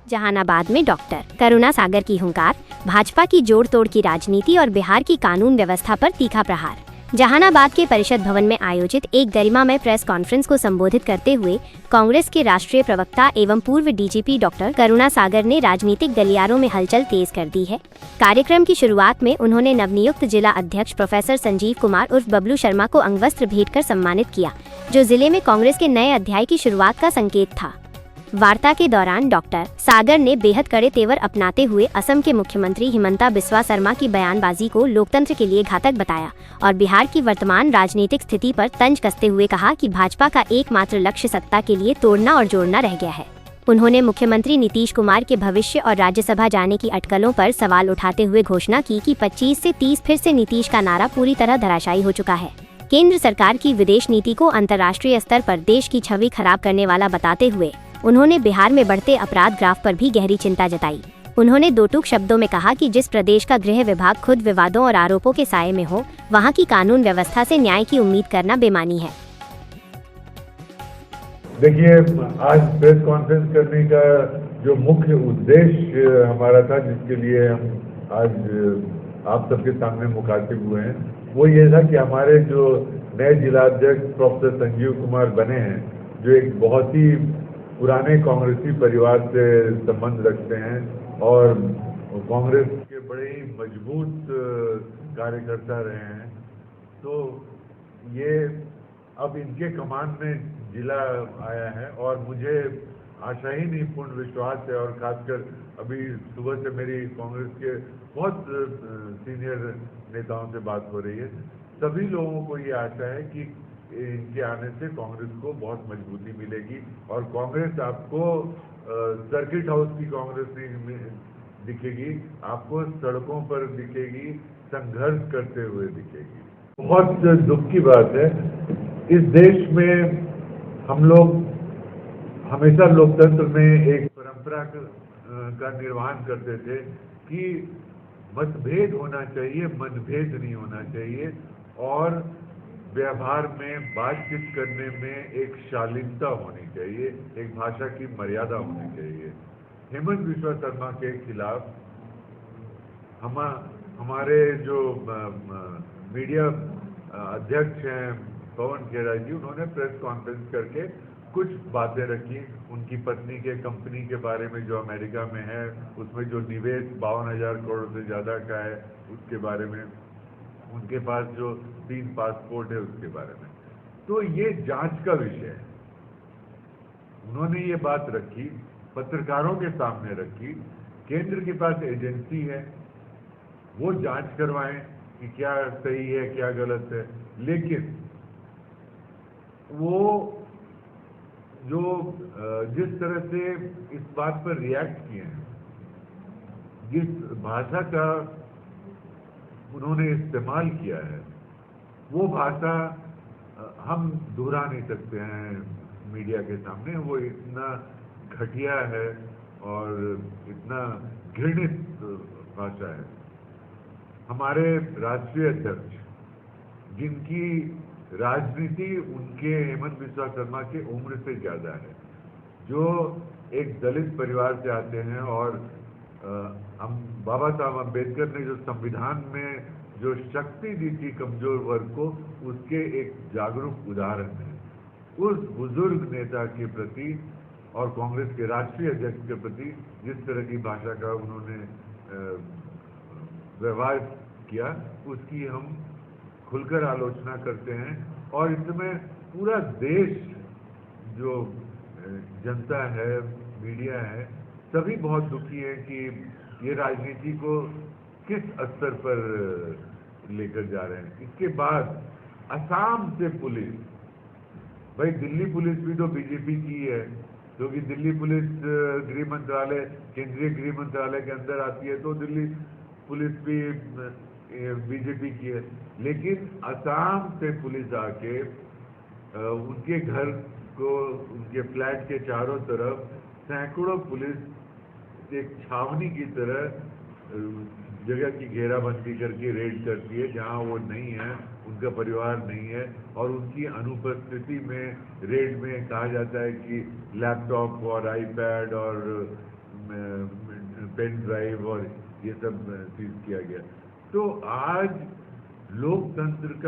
जहानाबाद में डॉक्टर करुणा सागर की हुंकार, भाजपा की जोड़ तोड़ की राजनीति और बिहार की कानून व्यवस्था पर तीखा प्रहार। जहानाबाद के परिषद भवन में आयोजित एक गरिमामय प्रेस कॉन्फ्रेंस को संबोधित करते हुए कांग्रेस के राष्ट्रीय प्रवक्ता एवं पूर्व डीजीपी डॉक्टर करुणा सागर ने राजनीतिक गलियारों में हलचल तेज कर दी है। कार्यक्रम की शुरुआत में उन्होंने नवनियुक्त जिला अध्यक्ष प्रोफेसर संजीव कुमार उर्फ बबलू शर्मा को अंगवस्त्र भेंट कर सम्मानित किया, जो जिले में कांग्रेस के नए अध्याय की शुरुआत का संकेत था। वार्ता के दौरान डॉक्टर सागर ने बेहद कड़े तेवर अपनाते हुए असम के मुख्यमंत्री हिमंता बिस्वा शर्मा की बयानबाजी को लोकतंत्र के लिए घातक बताया और बिहार की वर्तमान राजनीतिक स्थिति पर तंज कसते हुए कहा कि भाजपा का एकमात्र लक्ष्य सत्ता के लिए तोड़ना और जोड़ना रह गया है। उन्होंने मुख्यमंत्री नीतीश कुमार के भविष्य और राज्यसभा जाने की अटकलों पर सवाल उठाते हुए घोषणा की कि 25 से 30 फिर से नीतीश का नारा पूरी तरह धराशायी हो चुका है। केंद्र सरकार की विदेश नीति को अंतर्राष्ट्रीय स्तर पर देश की छवि खराब करने वाला बताते हुए उन्होंने बिहार में बढ़ते अपराध ग्राफ पर भी गहरी चिंता जताई। उन्होंने दो टूक शब्दों में कहा कि जिस प्रदेश का गृह विभाग खुद विवादों और आरोपों के साये में हो, वहां की कानून व्यवस्था से न्याय की उम्मीद करना बेमानी है। देखिए, आज प्रेस कॉन्फ्रेंस करने का जो मुख्य उद्देश्य हमारा था, जिसके लिए हम आज आप सबके सामने मुखातिब हुए हैं, वो ये था कि हमारे जो नए जिलाध्यक्ष प्रोफेसर संजीव कुमार बने हैं, जो एक बहुत ही पुराने कांग्रेसी परिवार से संबंध रखते हैं और कांग्रेस के बड़े ही मजबूत कार्यकर्ता रहे हैं, तो ये अब इनके कमान में जिला आया है और मुझे आशा ही नहीं, पूर्ण विश्वास है। और खासकर अभी सुबह से मेरी कांग्रेस के बहुत सीनियर नेताओं से बात हो रही है, सभी लोगों को ये आशा है कि इनके आने से कांग्रेस को बहुत मजबूती मिलेगी और कांग्रेस आपको सर्किट हाउस की कांग्रेस नहीं दिखेगी, आपको सड़कों पर दिखेगी, संघर्ष करते हुए दिखेगी। बहुत दुख की बात है, इस देश में हम लोग हमेशा लोकतंत्र में एक परंपरा का निर्वहन करते थे कि मतभेद होना चाहिए, मतभेद नहीं होना चाहिए और व्यवहार में, बातचीत करने में एक शालीनता होनी चाहिए, एक भाषा की मर्यादा होनी चाहिए। हेमंत बिस्वा शर्मा के खिलाफ हमारे जो मीडिया अध्यक्ष हैं पवन खेड़ा जी, उन्होंने प्रेस कॉन्फ्रेंस करके कुछ बातें रखी। उनकी पत्नी के कंपनी के बारे में जो अमेरिका में है, उसमें जो निवेश 52,000 करोड़ से ज़्यादा का है, उसके बारे में, उनके पास जो 3 पासपोर्ट है उसके बारे में। तो ये जांच का विषय है। उन्होंने ये बात रखी, पत्रकारों के सामने रखी। केंद्र के पास एजेंसी है, वो जांच करवाएं कि क्या सही है क्या गलत है। लेकिन वो जो जिस तरह से इस बात पर रिएक्ट किए हैं, जिस भाषा का उन्होंने इस्तेमाल किया है, वो भाषा हम दोहरा नहीं सकते हैं मीडिया के सामने। वो इतना घटिया है और इतना घृणित भाषा है। हमारे राष्ट्रीय अध्यक्ष, जिनकी राजनीति उनके हेमंत बिस्वा शर्मा के उम्र से ज़्यादा है, जो एक दलित परिवार से आते हैं और हम बाबा साहब अम्बेडकर ने जो संविधान में जो शक्ति दी थी कमजोर वर्ग को, उसके एक जागरूक उदाहरण है। उस बुजुर्ग नेता के प्रति और कांग्रेस के राष्ट्रीय अध्यक्ष के प्रति जिस तरह की भाषा का उन्होंने व्यवहार किया, उसकी हम खुलकर आलोचना करते हैं। और इसमें पूरा देश, जो जनता है, मीडिया है, सभी बहुत दुखी है कि ये राजनीति को किस स्तर पर लेकर जा रहे हैं। इसके बाद असम से पुलिस, भाई दिल्ली पुलिस भी तो बीजेपी की है, क्योंकि दिल्ली पुलिस गृह मंत्रालय, केंद्रीय गृह मंत्रालय के अंदर आती है, तो दिल्ली पुलिस भी बीजेपी की है। लेकिन असम से पुलिस आके उनके घर को, उनके फ्लैट के चारों तरफ सैकड़ों पुलिस एक छावनी की तरह जगह की घेराबंदी करके रेड करती है, जहां वो नहीं है, उनका परिवार नहीं है, और उनकी अनुपस्थिति में रेड में कहा जाता है कि लैपटॉप और आईपैड और पेन ड्राइव और ये सब सीज किया गया। तो आज लोकतंत्र का